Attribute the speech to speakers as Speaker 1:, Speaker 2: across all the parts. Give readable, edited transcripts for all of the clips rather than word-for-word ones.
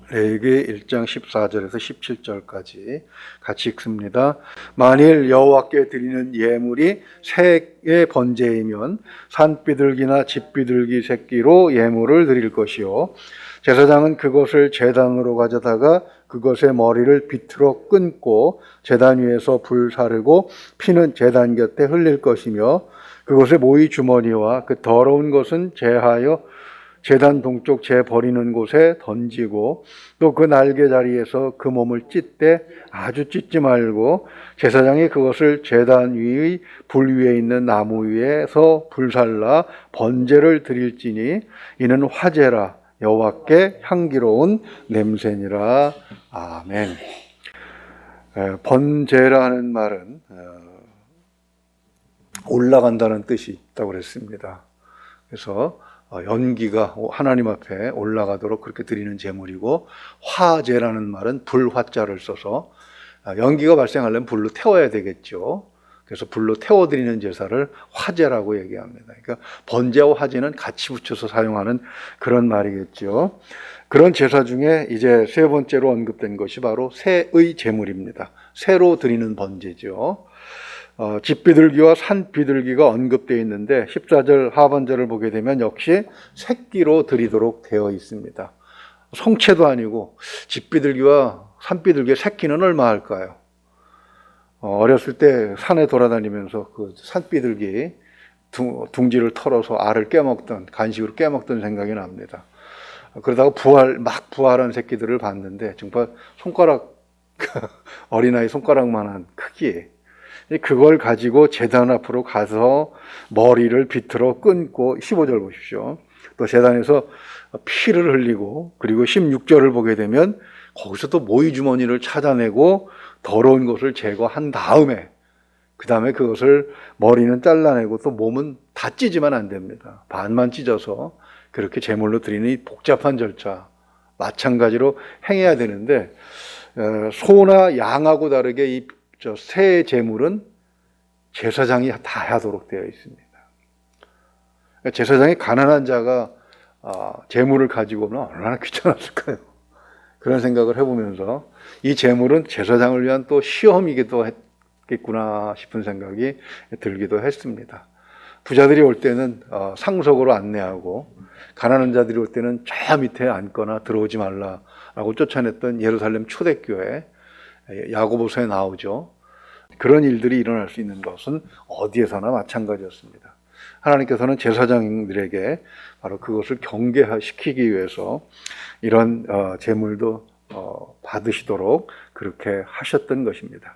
Speaker 1: 레위기 1장 14절에서 17절까지 같이 읽습니다. 만일 여호와께 드리는 예물이 새의 번제이면 산비둘기나 집비둘기 새끼로 예물을 드릴 것이요 제사장은 그것을 제단으로 가져다가 그것의 머리를 비틀어 끊고 제단 위에서 불 사르고 피는 제단 곁에 흘릴 것이며 그것의 모이 주머니와 그 더러운 것은 제하여 제단 동쪽 재 버리는 곳에 던지고 또 그 날개 자리에서 그 몸을 찢되 아주 찢지 말고 제사장이 그것을 제단 위의 불 위에 있는 나무 위에서 불살라 번제를 드릴지니 이는 화제라 여호와께 향기로운 냄새니라. 아멘. 번제라는 말은 올라간다는 뜻이 있다고 그랬습니다. 그래서 연기가 하나님 앞에 올라가도록 그렇게 드리는 제물이고, 화제라는 말은 불화자를 써서 연기가 발생하려면 불로 태워야 되겠죠. 그래서 불로 태워드리는 제사를 화제라고 얘기합니다. 그러니까 번제와 화제는 같이 붙여서 사용하는 그런 말이겠죠. 그런 제사 중에 이제 세 번째로 언급된 것이 바로 새의 제물입니다. 새로 드리는 번제죠. 집비둘기와 산비둘기가 언급되어 있는데 14절 하반절을 보게 되면 역시 새끼로 드리도록 되어 있습니다. 성체도 아니고 집비둘기와 산비둘기의 새끼는 얼마 할까요? 어렸을 때 산에 돌아다니면서 그 산비둘기 둥지를 털어서 알을 깨먹던, 간식으로 깨먹던 생각이 납니다. 그러다가 막 부활한 새끼들을 봤는데 정말 손가락, 어린아이 손가락만한 크기, 그걸 가지고 제단 앞으로 가서 머리를 비틀어 끊고 15절 보십시오. 또 제단에서 피를 흘리고, 그리고 16절을 보게 되면 거기서 또 모이 주머니를 찾아내고 더러운 것을 제거한 다음에 그 다음에 그것을 머리는 잘라내고 또 몸은 다 찢으면 안 됩니다. 반만 찢어서 그렇게 제물로 드리는 이 복잡한 절차 마찬가지로 행해야 되는데, 소나 양하고 다르게 이 새 제물은 제사장이 다 하도록 되어 있습니다. 제사장이 가난한 자가 제물을 가지고 오면 얼마나 귀찮았을까요? 그런 생각을 해보면서 이 제물은 제사장을 위한 또 시험이기도 했겠구나 싶은 생각이 들기도 했습니다. 부자들이 올 때는 상석으로 안내하고, 가난한 자들이 올 때는 저 밑에 앉거나 들어오지 말라라고 쫓아냈던 예루살렘 초대교회, 야고보서에 나오죠. 그런 일들이 일어날 수 있는 것은 어디에서나 마찬가지였습니다. 하나님께서는 제사장들에게 바로 그것을 경계시키기 위해서 이런 제물도 받으시도록 그렇게 하셨던 것입니다.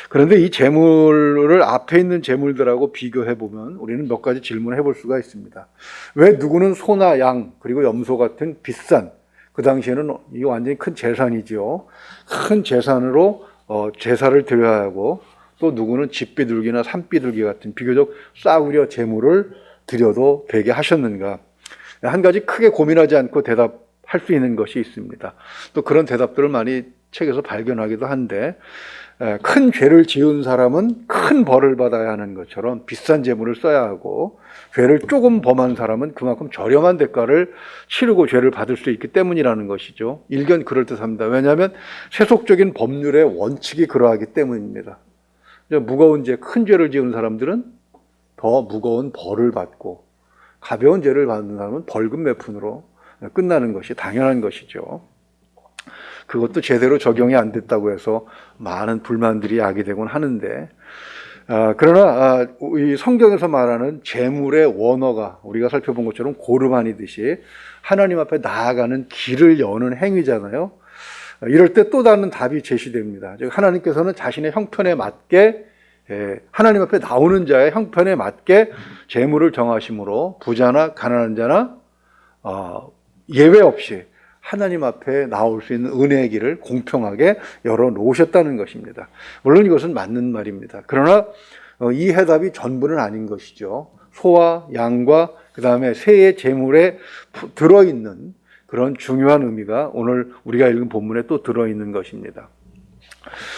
Speaker 1: 그런데 이 제물을 앞에 있는 제물들하고 비교해 보면 우리는 몇 가지 질문을 해볼 수가 있습니다. 왜 누구는 소나 양 그리고 염소 같은 비싼, 그 당시에는 이게 완전히 큰 재산이지요. 큰 재산으로 제사를 드려야 하고, 또 누구는 집비둘기나 산비둘기 같은 비교적 싸구려 제물을 드려도 되게 하셨는가? 한 가지 크게 고민하지 않고 대답할 수 있는 것이 있습니다. 또 그런 대답들을 많이 책에서 발견하기도 한데, 큰 죄를 지은 사람은 큰 벌을 받아야 하는 것처럼 비싼 제물을 써야 하고, 죄를 조금 범한 사람은 그만큼 저렴한 대가를 치르고 죄를 받을 수 있기 때문이라는 것이죠. 일견 그럴듯합니다. 왜냐하면 세속적인 법률의 원칙이 그러하기 때문입니다. 무거운 죄, 큰 죄를 지은 사람들은 더 무거운 벌을 받고, 가벼운 죄를 받는 사람은 벌금 몇 푼으로 끝나는 것이 당연한 것이죠. 그것도 제대로 적용이 안 됐다고 해서 많은 불만들이 야기되곤 하는데, 그러나 이 성경에서 말하는 제물의 원어가 우리가 살펴본 것처럼 고르반이듯이 하나님 앞에 나아가는 길을 여는 행위잖아요. 이럴 때 또 다른 답이 제시됩니다. 즉 하나님께서는 자신의 형편에 맞게, 하나님 앞에 나오는 자의 형편에 맞게 제물을 정하심으로 부자나 가난한 자나 예외 없이 하나님 앞에 나올 수 있는 은혜의 길을 공평하게 열어놓으셨다는 것입니다. 물론 이것은 맞는 말입니다. 그러나 이 해답이 전부는 아닌 것이죠. 소와 양과 그 다음에 새의 제물에 들어있는 그런 중요한 의미가 오늘 우리가 읽은 본문에 또 들어있는 것입니다.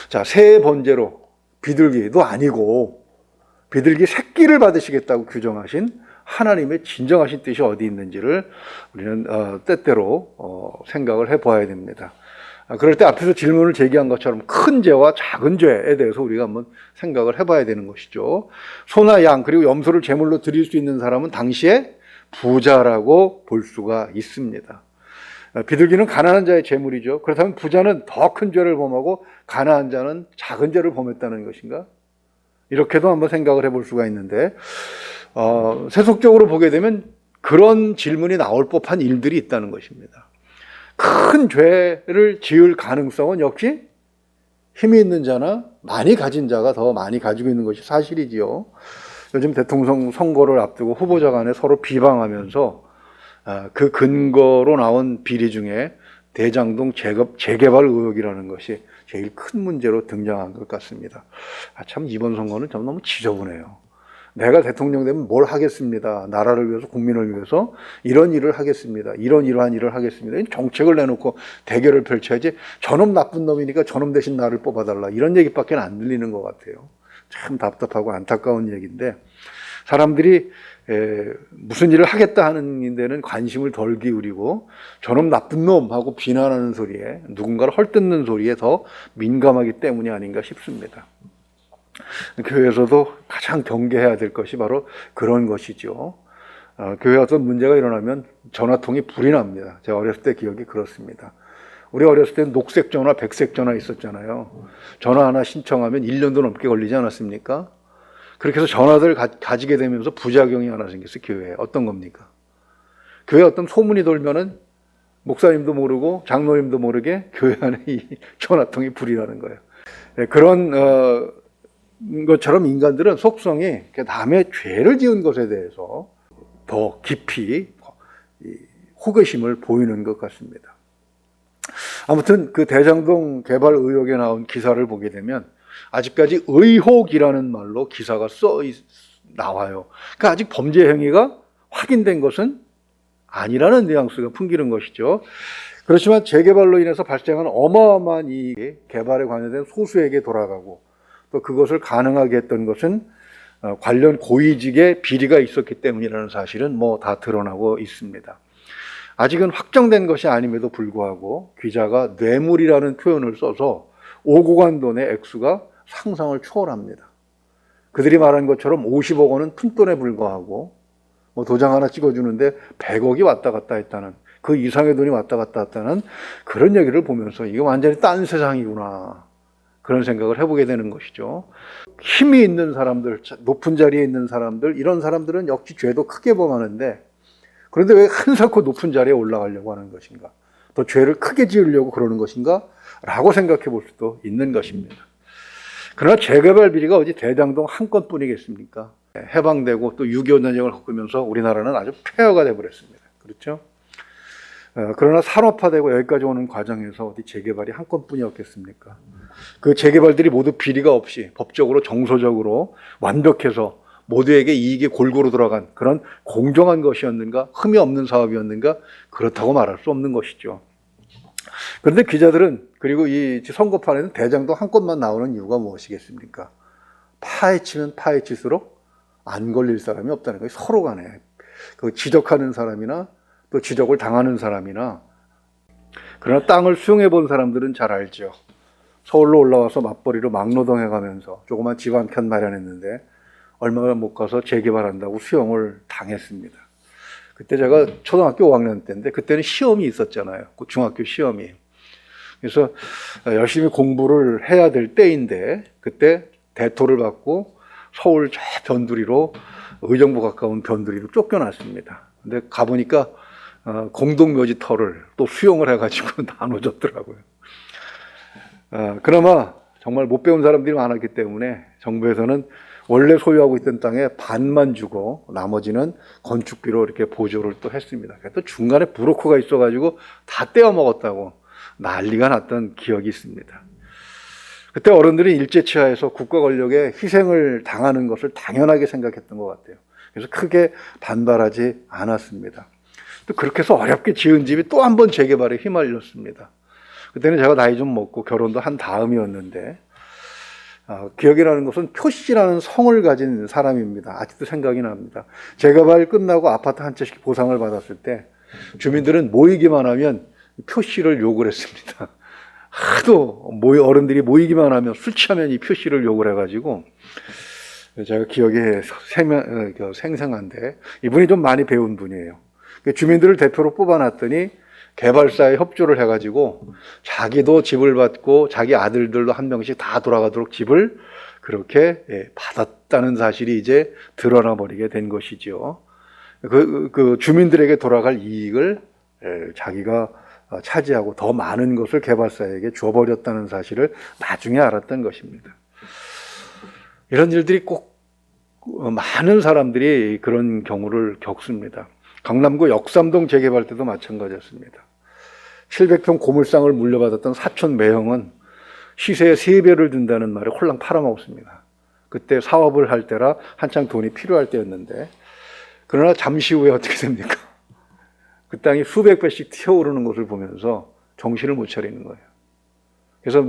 Speaker 1: 자, 새의 번제로 비둘기도 아니고 비둘기 새끼를 받으시겠다고 규정하신 하나님의 진정하신 뜻이 어디 있는지를 우리는 때때로 생각을 해봐야 됩니다. 그럴 때 앞에서 질문을 제기한 것처럼 큰 죄와 작은 죄에 대해서 우리가 한번 생각을 해봐야 되는 것이죠. 소나 양 그리고 염소를 제물로 드릴 수 있는 사람은 당시에 부자라고 볼 수가 있습니다. 비둘기는 가난한 자의 제물이죠. 그렇다면 부자는 더 큰 죄를 범하고 가난한 자는 작은 죄를 범했다는 것인가? 이렇게도 한번 생각을 해볼 수가 있는데 세속적으로 보게 되면 그런 질문이 나올 법한 일들이 있다는 것입니다. 큰 죄를 지을 가능성은 역시 힘이 있는 자나 많이 가진 자가 더 많이 가지고 있는 것이 사실이지요. 요즘 대통령 선거를 앞두고 후보자 간에 서로 비방하면서 그 근거로 나온 비리 중에 대장동 재개발 의혹이라는 것이 제일 큰 문제로 등장한 것 같습니다. 참 이번 선거는 좀 너무 지저분해요. 내가 대통령 되면 뭘 하겠습니다. 나라를 위해서 국민을 위해서 이런 일을 하겠습니다. 이러한 일을 하겠습니다. 정책을 내놓고 대결을 펼쳐야지 저놈 나쁜 놈이니까 저놈 대신 나를 뽑아달라. 이런 얘기밖에 안 들리는 것 같아요. 참 답답하고 안타까운 얘기인데 사람들이 무슨 일을 하겠다 하는 데는 관심을 덜 기울이고 저놈 나쁜 놈 하고 비난하는 소리에 누군가를 헐뜯는 소리에 더 민감하기 때문이 아닌가 싶습니다. 교회에서도 가장 경계해야 될 것이 바로 그런 것이죠. 교회에 어떤 문제가 일어나면 전화통이 불이 납니다. 제가 어렸을 때 기억이 그렇습니다. 우리 어렸을 때는 녹색 전화, 백색 전화 있었잖아요. 전화 하나 신청하면 1년도 넘게 걸리지 않았습니까? 그렇게 해서 전화들을 가지게 되면서 부작용이 하나 생겼어요. 교회에. 어떤 겁니까? 교회에 어떤 소문이 돌면은 목사님도 모르고 장로님도 모르게 교회 안에 이 전화통이 불이 나는 거예요. 그런 것처럼 인간들은 속성이 남의 죄를 지은 것에 대해서 더 깊이 호기심을 보이는 것 같습니다. 아무튼 그 대장동 개발 의혹에 나온 기사를 보게 되면 아직까지 의혹이라는 말로 기사가 나와요. 그러니까 아직 범죄 행위가 확인된 것은 아니라는 뉘앙스가 풍기는 것이죠. 그렇지만 재개발로 인해서 발생한 어마어마한 이익이 개발에 관여된 소수에게 돌아가고 또 그것을 가능하게 했던 것은 관련 고위직의 비리가 있었기 때문이라는 사실은 뭐 다 드러나고 있습니다. 아직은 확정된 것이 아님에도 불구하고 기자가 뇌물이라는 표현을 써서 오고 간 돈의 액수가 상상을 초월합니다. 그들이 말한 것처럼 50억 원은 푼돈에 불과하고 뭐 도장 하나 찍어주는데 100억이 왔다 갔다 했다는 그 이상의 돈이 왔다 갔다 했다는 그런 얘기를 보면서 이거 완전히 딴 세상이구나 그런 생각을 해보게 되는 것이죠. 힘이 있는 사람들, 높은 자리에 있는 사람들 이런 사람들은 역시 죄도 크게 범하는데 그런데 왜 한사코 높은 자리에 올라가려고 하는 것인가? 또 죄를 크게 지으려고 그러는 것인가? 라고 생각해 볼 수도 있는 것입니다. 그러나 재개발 비리가 어디 대장동 한 건뿐이겠습니까? 해방되고 또 6.25 전쟁을 겪으면서 우리나라는 아주 폐허가 되어버렸습니다. 그렇죠? 그러나 산업화되고 여기까지 오는 과정에서 어디 재개발이 한 건뿐이었겠습니까? 그 재개발들이 모두 비리가 없이 법적으로 정서적으로 완벽해서 모두에게 이익이 골고루 들어간 그런 공정한 것이었는가? 흠이 없는 사업이었는가? 그렇다고 말할 수 없는 것이죠. 그런데 기자들은 그리고 이 선거판에는 대장동 한 건만 나오는 이유가 무엇이겠습니까? 파헤치면 파헤칠수록 안 걸릴 사람이 없다는 거예요. 서로 간에. 그 지적하는 사람이나 또 지적을 당하는 사람이나 그러나 땅을 수용해 본 사람들은 잘 알죠. 서울로 올라와서 맞벌이로 막노동해 가면서 조그만 집 한 켠 마련했는데 얼마 못 가서 재개발한다고 수용을 당했습니다. 그때 제가 초등학교 5학년 때인데 그때는 시험이 있었잖아요. 그 중학교 시험이. 그래서 열심히 공부를 해야 될 때인데 그때 대토를 받고 서울 저 변두리로 의정부 가까운 변두리로 쫓겨났습니다. 근데 가보니까 공동묘지터를 또 수용을 해가지고 나눠줬더라고요. 그나마 정말 못 배운 사람들이 많았기 때문에 정부에서는 원래 소유하고 있던 땅에 반만 주고 나머지는 건축비로 이렇게 보조를 또 했습니다. 또 중간에 브로커가 있어가지고 다 떼어 먹었다고 난리가 났던 기억이 있습니다. 그때 어른들이 일제치하에서 국가 권력에 희생을 당하는 것을 당연하게 생각했던 것 같아요. 그래서 크게 반발하지 않았습니다. 또 그렇게 해서 어렵게 지은 집이 또 한 번 재개발에 휘말렸습니다. 그때는 제가 나이 좀 먹고 결혼도 한 다음이었는데 기억이 나는 것은 표씨라는 성을 가진 사람입니다. 아직도 생각이 납니다. 재개발 끝나고 아파트 한 채씩 보상을 받았을 때 주민들은 모이기만 하면 표씨를 욕을 했습니다. 하도 어른들이 모이기만 하면 술 취하면 이 표씨를 욕을 해가지고 제가 기억에 생생한데 이분이 좀 많이 배운 분이에요. 주민들을 대표로 뽑아놨더니 개발사에 협조를 해가지고 자기도 집을 받고 자기 아들들도 한 명씩 다 돌아가도록 집을 그렇게 받았다는 사실이 이제 드러나 버리게 된 것이죠. 그 주민들에게 돌아갈 이익을 자기가 차지하고 더 많은 것을 개발사에게 줘버렸다는 사실을 나중에 알았던 것입니다. 이런 일들이 꼭 많은 사람들이 그런 경우를 겪습니다. 강남구 역삼동 재개발 때도 마찬가지였습니다. 700평 고물상을 물려받았던 사촌 매형은 시세의 3배를 든다는 말에 홀랑 팔아먹었습니다. 그때 사업을 할 때라 한창 돈이 필요할 때였는데, 그러나 잠시 후에 어떻게 됩니까? 그 땅이 수백 배씩 튀어오르는 것을 보면서 정신을 못 차리는 거예요. 그래서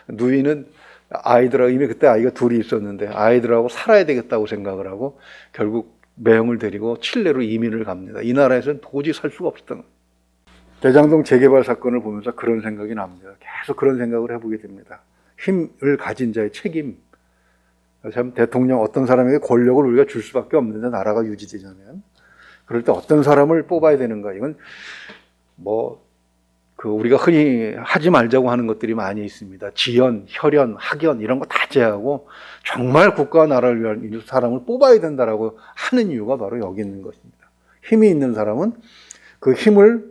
Speaker 1: 누이는 아이들하고, 이미 그때 아이가 둘이 있었는데 아이들하고 살아야 되겠다고 생각을 하고 결국 매형을 데리고 칠레로 이민을 갑니다. 이 나라에서는 도저히 살 수가 없었던 거예요. 대장동 재개발 사건을 보면서 그런 생각이 납니다. 계속 그런 생각을 해보게 됩니다. 힘을 가진 자의 책임. 참 대통령 어떤 사람에게 권력을 우리가 줄 수밖에 없는데 나라가 유지되자면 그럴 때 어떤 사람을 뽑아야 되는가. 이건 우리가 흔히 하지 말자고 하는 것들이 많이 있습니다. 지연, 혈연, 학연 이런 거 다 제하고 정말 국가와 나라를 위한 사람을 뽑아야 된다라고 하는 이유가 바로 여기 있는 것입니다. 힘이 있는 사람은 그 힘을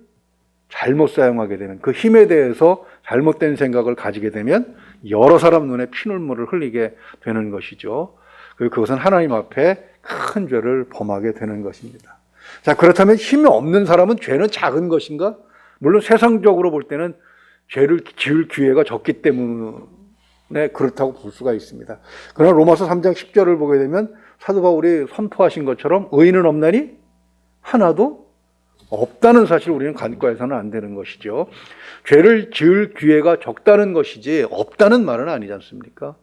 Speaker 1: 잘못 사용하게 되면, 그 힘에 대해서 잘못된 생각을 가지게 되면 여러 사람 눈에 피눈물을 흘리게 되는 것이죠. 그것은 하나님 앞에 큰 죄를 범하게 되는 것입니다. 자, 그렇다면 힘이 없는 사람은 죄는 작은 것인가? 물론 세상적으로 볼 때는 죄를 지을 기회가 적기 때문에 그렇다고 볼 수가 있습니다. 그러나 로마서 3장 10절을 보게 되면 사도 바울이 선포하신 것처럼 의인은 없나니 하나도 없다는 사실을 우리는 간과해서는 안 되는 것이죠. 죄를 지을 기회가 적다는 것이지 없다는 말은 아니지 않습니까?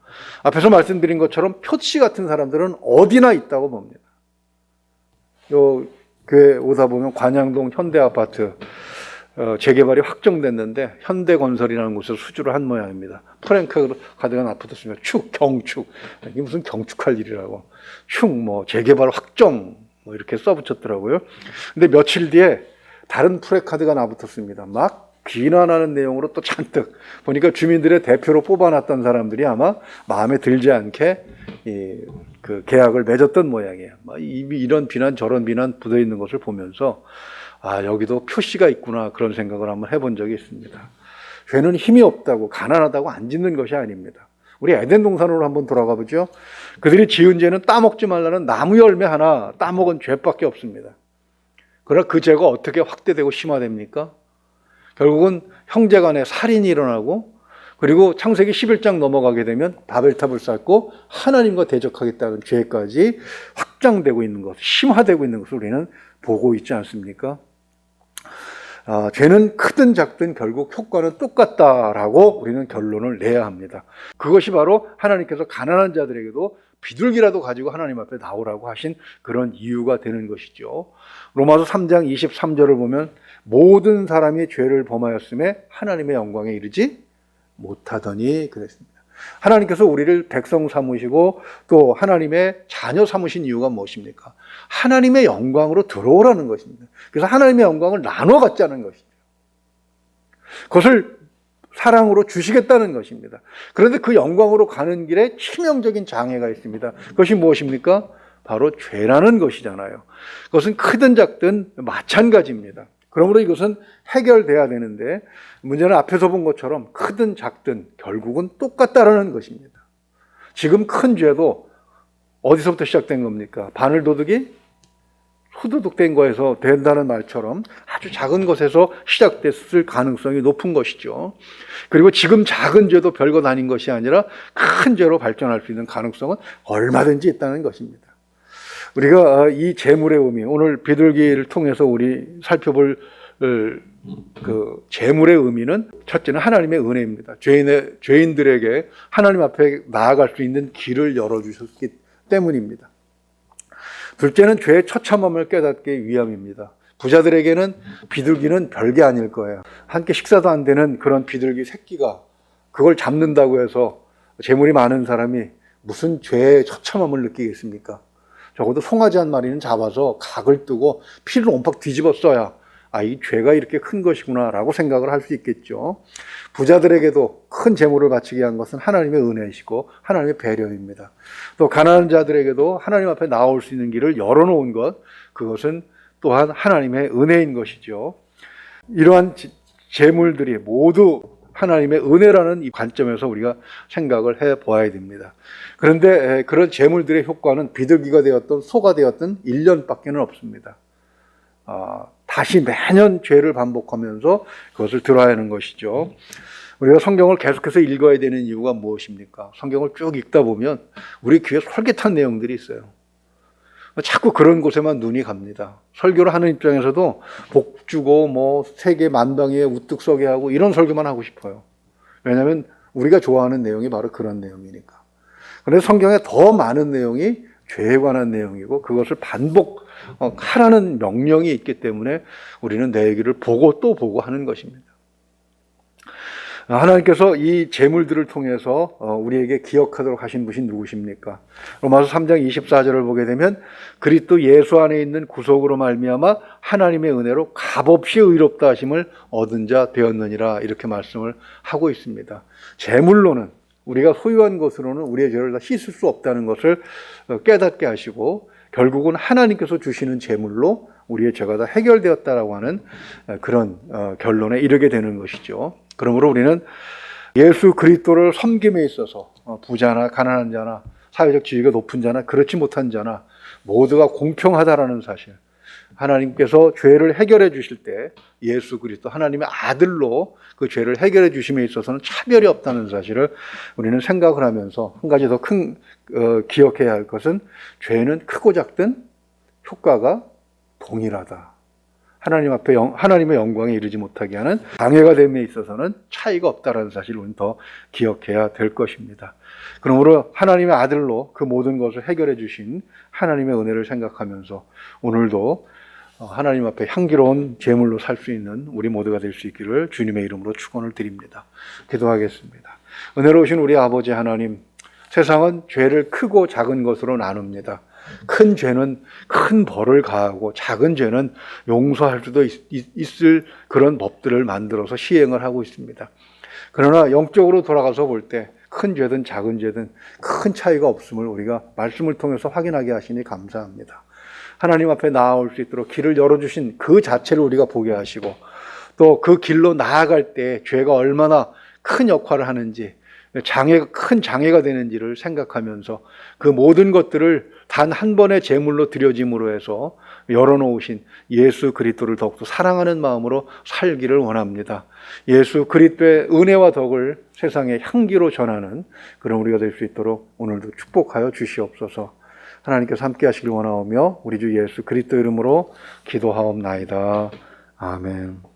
Speaker 1: 앞에서 말씀드린 것처럼 표치 같은 사람들은 어디나 있다고 봅니다. 교회 오다 보면 관양동 현대아파트 재개발이 확정됐는데 현대건설이라는 곳에서 수주를 한 모양입니다. 프랭크 카드가 납붙었으면 경축. 이게 무슨 경축할 일이라고. 재개발 확정 이렇게 써붙였더라고요. 근데 며칠 뒤에 다른 프레카드가 납붙었습니다. 막 비난하는 내용으로 또 잔뜩 보니까 주민들의 대표로 뽑아놨던 사람들이 아마 마음에 들지 않게 그 계약을 맺었던 모양이에요. 이미 이런 비난 저런 비난 묻어 있는 것을 보면서 여기도 표시가 있구나 그런 생각을 한번 해본 적이 있습니다. 죄는 힘이 없다고 가난하다고 안 짓는 것이 아닙니다. 우리 에덴 동산으로 한번 돌아가 보죠. 그들이 지은 죄는 따먹지 말라는 나무 열매 하나 따먹은 죄밖에 없습니다. 그러나 그 죄가 어떻게 확대되고 심화됩니까? 결국은 형제간에 살인이 일어나고, 그리고 창세기 11장 넘어가게 되면 바벨탑을 쌓고 하나님과 대적하겠다는 죄까지 확장되고 있는 것, 심화되고 있는 것을 우리는 보고 있지 않습니까? 죄는 크든 작든 결국 효과는 똑같다라고 우리는 결론을 내야 합니다. 그것이 바로 하나님께서 가난한 자들에게도 비둘기라도 가지고 하나님 앞에 나오라고 하신 그런 이유가 되는 것이죠. 로마서 3장 23절을 보면 모든 사람이 죄를 범하였음에 하나님의 영광에 이르지 못하더니 그랬습니다. 하나님께서 우리를 백성 삼으시고 또 하나님의 자녀 삼으신 이유가 무엇입니까? 하나님의 영광으로 들어오라는 것입니다. 그래서 하나님의 영광을 나눠 갖자는 것이죠. 그것을 사랑으로 주시겠다는 것입니다. 그런데 그 영광으로 가는 길에 치명적인 장애가 있습니다. 그것이 무엇입니까? 바로 죄라는 것이잖아요. 그것은 크든 작든 마찬가지입니다. 그러므로 이것은 해결돼야 되는데 문제는 앞에서 본 것처럼 크든 작든 결국은 똑같다라는 것입니다. 지금 큰 죄도 어디서부터 시작된 겁니까? 바늘도둑이 후두둑된 거에서 된다는 말처럼 아주 작은 것에서 시작됐을 가능성이 높은 것이죠. 그리고 지금 작은 죄도 별것 아닌 것이 아니라 큰 죄로 발전할 수 있는 가능성은 얼마든지 있다는 것입니다. 우리가 이 재물의 의미, 오늘 비둘기를 통해서 우리 살펴볼 그 제물의 의미는 첫째는 하나님의 은혜입니다. 죄인들에게 하나님 앞에 나아갈 수 있는 길을 열어주셨기 때문입니다. 둘째는 죄의 처참함을 깨닫기 위함입니다. 부자들에게는 비둘기는 별게 아닐 거예요. 한 끼 식사도 안 되는 그런 비둘기 새끼가 그걸 잡는다고 해서 재물이 많은 사람이 무슨 죄의 처참함을 느끼겠습니까? 적어도 송아지 한 마리는 잡아서 각을 뜨고 피를 온팍 뒤집어 써야 이 죄가 이렇게 큰 것이구나 라고 생각을 할 수 있겠죠. 부자들에게도 큰 재물을 바치게 한 것은 하나님의 은혜이시고 하나님의 배려입니다. 또 가난한 자들에게도 하나님 앞에 나올 수 있는 길을 열어놓은 것, 그것은 또한 하나님의 은혜인 것이죠. 이러한 재물들이 모두 하나님의 은혜라는 이 관점에서 우리가 생각을 해 보아야 됩니다. 그런데 그런 재물들의 효과는 비둘기가 되었던 소가 되었던 1년밖에는 없습니다. 다시 매년 죄를 반복하면서 그것을 들어야 하는 것이죠. 우리가 성경을 계속해서 읽어야 되는 이유가 무엇입니까? 성경을 쭉 읽다 보면 우리 귀에 솔깃한 내용들이 있어요. 자꾸 그런 곳에만 눈이 갑니다. 설교를 하는 입장에서도 복 주고 세계 만방위에 우뚝 서게 하고 이런 설교만 하고 싶어요. 왜냐하면 우리가 좋아하는 내용이 바로 그런 내용이니까. 그런데 성경에 더 많은 내용이 죄에 관한 내용이고 그것을 반복하라는 명령이 있기 때문에 우리는 내 얘기를 보고 또 보고 하는 것입니다. 하나님께서 이 재물들을 통해서 우리에게 기억하도록 하신 분이 누구십니까? 로마서 3장 24절을 보게 되면 그리스도 예수 안에 있는 구속으로 말미암아 하나님의 은혜로 값없이 의롭다 하심을 얻은 자 되었느니라 이렇게 말씀을 하고 있습니다. 재물로는 우리가 소유한 것으로는 우리의 죄를 다 씻을 수 없다는 것을 깨닫게 하시고 결국은 하나님께서 주시는 재물로 우리의 죄가 다 해결되었다라고 하는 그런 결론에 이르게 되는 것이죠. 그러므로 우리는 예수 그리스도를 섬김에 있어서 부자나 가난한 자나 사회적 지위가 높은 자나 그렇지 못한 자나 모두가 공평하다라는 사실, 하나님께서 죄를 해결해 주실 때 예수 그리스도 하나님의 아들로 그 죄를 해결해 주심에 있어서는 차별이 없다는 사실을 우리는 생각을 하면서 한 가지 더 큰 기억해야 할 것은 죄는 크고 작든 효과가 동일하다. 하나님 앞에 하나님의 영광에 이르지 못하게 하는 방해가 됨에 있어서는 차이가 없다라는 사실을 우리는 더 기억해야 될 것입니다. 그러므로 하나님의 아들로 그 모든 것을 해결해 주신 하나님의 은혜를 생각하면서 오늘도 하나님 앞에 향기로운 제물로 살 수 있는 우리 모두가 될 수 있기를 주님의 이름으로 축원을 드립니다. 기도하겠습니다. 은혜로우신 우리 아버지 하나님, 세상은 죄를 크고 작은 것으로 나눕니다. 큰 죄는 큰 벌을 가하고 작은 죄는 용서할 수도 있을 그런 법들을 만들어서 시행을 하고 있습니다. 그러나 영적으로 돌아가서 볼 때 큰 죄든 작은 죄든 큰 차이가 없음을 우리가 말씀을 통해서 확인하게 하시니 감사합니다. 하나님 앞에 나아올 수 있도록 길을 열어주신 그 자체를 우리가 보게 하시고 또 그 길로 나아갈 때 죄가 얼마나 큰 역할을 하는지 큰 장애가 되는지를 생각하면서 그 모든 것들을 단 한 번의 제물로 드려짐으로 해서 열어놓으신 예수 그리스도를 더욱더 사랑하는 마음으로 살기를 원합니다. 예수 그리스도의 은혜와 덕을 세상에 향기로 전하는 그런 우리가 될 수 있도록 오늘도 축복하여 주시옵소서. 하나님께서 함께 하시길 원하오며 우리 주 예수 그리스도 이름으로 기도하옵나이다. 아멘.